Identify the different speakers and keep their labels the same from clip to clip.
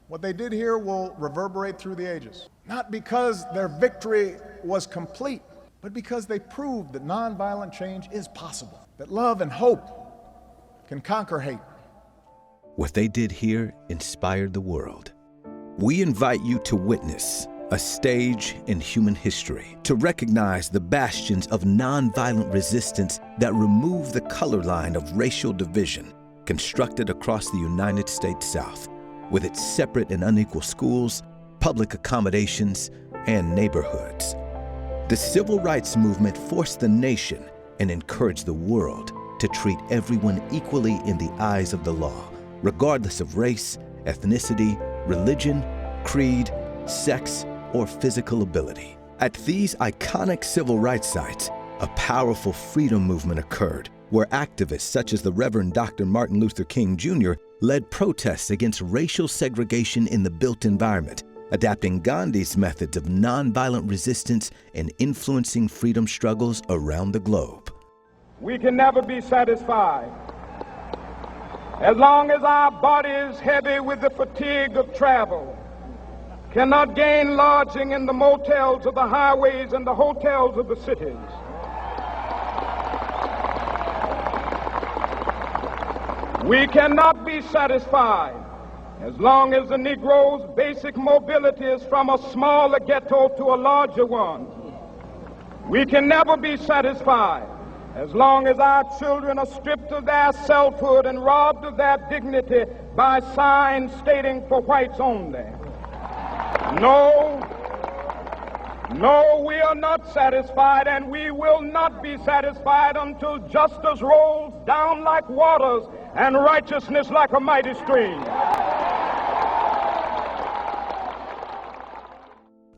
Speaker 1: What they did here will reverberate through the ages, not because their victory was complete, but because they proved that nonviolent change is possible, that love and hope can conquer hate.
Speaker 2: What they did here inspired the world. We invite you to witness a stage in human history, to recognize the bastions of nonviolent resistance that remove the color line of racial division constructed across the United States South, with its separate and unequal schools, public accommodations, and neighborhoods. The civil rights movement forced the nation and encouraged the world to treat everyone equally in the eyes of the law, regardless of race, ethnicity, religion, creed, sex, or physical ability. At these iconic civil rights sites, a powerful freedom movement occurred, where activists such as the Reverend Dr. Martin Luther King Jr. led protests against racial segregation in the built environment, adapting Gandhi's methods of nonviolent resistance and influencing freedom struggles around the globe.
Speaker 3: We can never be satisfied as long as our body is heavy with the fatigue of travel, cannot gain lodging in the motels of the highways and the hotels of the cities. We cannot be satisfied as long as the Negro's basic mobility is from a smaller ghetto to a larger one. We can never be satisfied as long as our children are stripped of their selfhood and robbed of their dignity by signs stating for whites only. No, we are not satisfied, and we will not be satisfied until justice rolls down like waters and righteousness like a mighty stream.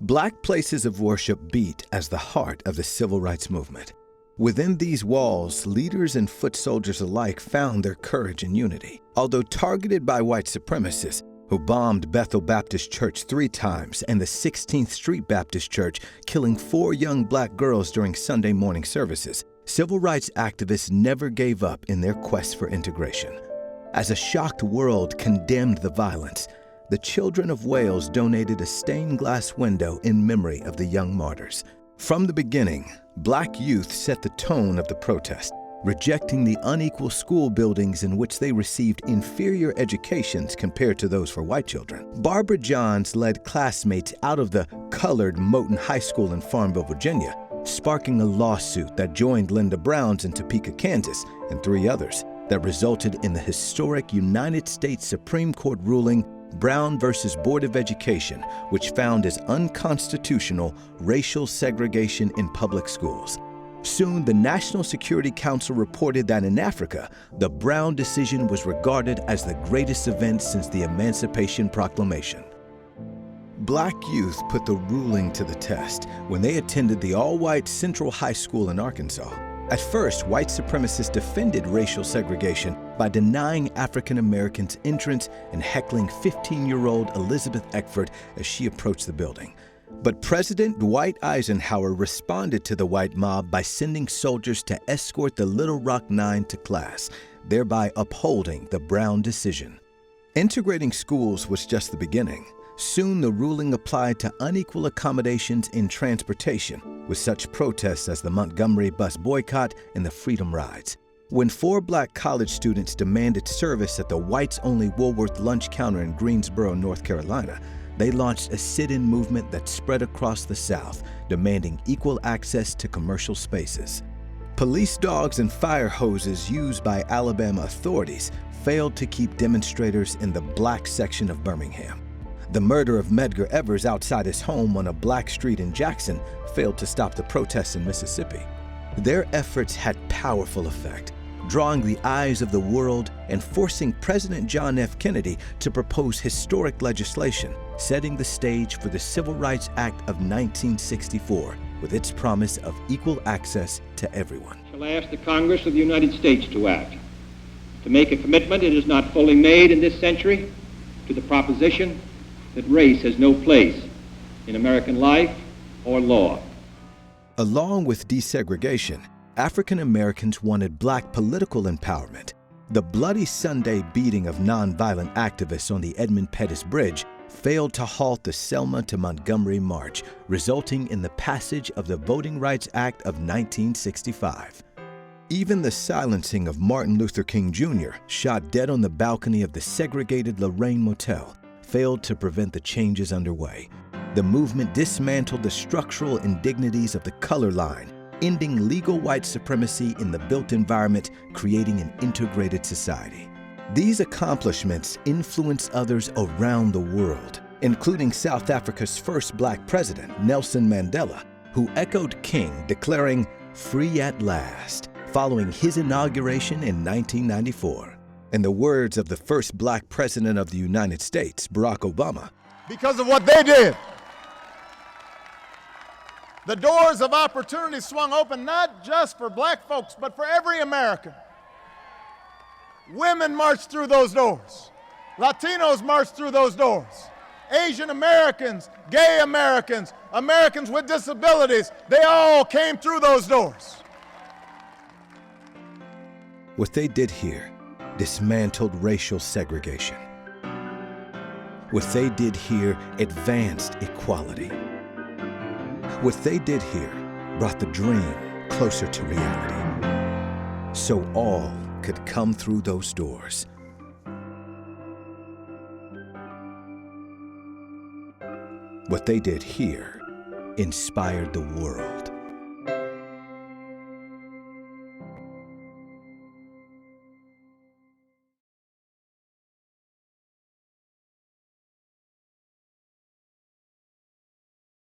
Speaker 2: Black places of worship beat as the heart of the civil rights movement. Within these walls, leaders and foot soldiers alike found their courage and unity. Although targeted by white supremacists, who bombed Bethel Baptist Church 3 times and the 16th Street Baptist Church, killing 4 young black girls during Sunday morning services, civil rights activists never gave up in their quest for integration. As a shocked world condemned the violence, the children of Wales donated a stained glass window in memory of the young martyrs. From the beginning, black youth set the tone of the protest, rejecting the unequal school buildings in which they received inferior educations compared to those for white children. Barbara Johns led classmates out of the colored Moton High School in Farmville, Virginia, sparking a lawsuit that joined Linda Brown's in Topeka, Kansas, and 3 others, that resulted in the historic United States Supreme Court ruling Brown versus Board of Education, which found as unconstitutional racial segregation in public schools. Soon, the National Security Council reported that in Africa, the Brown decision was regarded as the greatest event since the Emancipation Proclamation. Black youth put the ruling to the test when they attended the all-white Central High School in Arkansas. At first, white supremacists defended racial segregation by denying African Americans entrance and heckling 15-year-old Elizabeth Eckford as she approached the building. But President Dwight Eisenhower responded to the white mob by sending soldiers to escort the Little Rock Nine to class, thereby upholding the Brown decision. Integrating schools was just the beginning. Soon the ruling applied to unequal accommodations in transportation, with such protests as the Montgomery bus boycott and the Freedom Rides. When 4 black college students demanded service at the whites-only Woolworth lunch counter in Greensboro, North Carolina, they launched a sit-in movement that spread across the South, demanding equal access to commercial spaces. Police dogs and fire hoses used by Alabama authorities failed to keep demonstrators in the black section of Birmingham. The murder of Medgar Evers outside his home on a black street in Jackson failed to stop the protests in Mississippi. Their efforts had powerful effect, drawing the eyes of the world and forcing President John F. Kennedy to propose historic legislation, setting the stage for the Civil Rights Act of 1964, with its promise of equal access to everyone.
Speaker 4: I shall ask the Congress of the United States to act, to make a commitment it has not fully made in this century to the proposition that race has no place in American life or law.
Speaker 2: Along with desegregation, African Americans wanted black political empowerment. The Bloody Sunday beating of nonviolent activists on the Edmund Pettus Bridge failed to halt the Selma to Montgomery March, resulting in the passage of the Voting Rights Act of 1965. Even the silencing of Martin Luther King Jr., shot dead on the balcony of the segregated Lorraine Motel, failed to prevent the changes underway. The movement dismantled the structural indignities of the color line, ending legal white supremacy in the built environment, creating an integrated society. These accomplishments influenced others around the world, including South Africa's first black president, Nelson Mandela, who echoed King, declaring, "Free at last," following his inauguration in 1994. In the words of the first black president of the United States, Barack Obama,
Speaker 1: because of what they did, the doors of opportunity swung open not just for black folks, but for every American. Women marched through those doors. Latinos marched through those doors. Asian Americans, gay Americans, Americans with disabilities, they all came through those doors.
Speaker 2: what they did here dismantled racial segregation. What they did here advanced equality. What they did here brought the dream closer to reality, so all could come through those doors. What they did here inspired the world.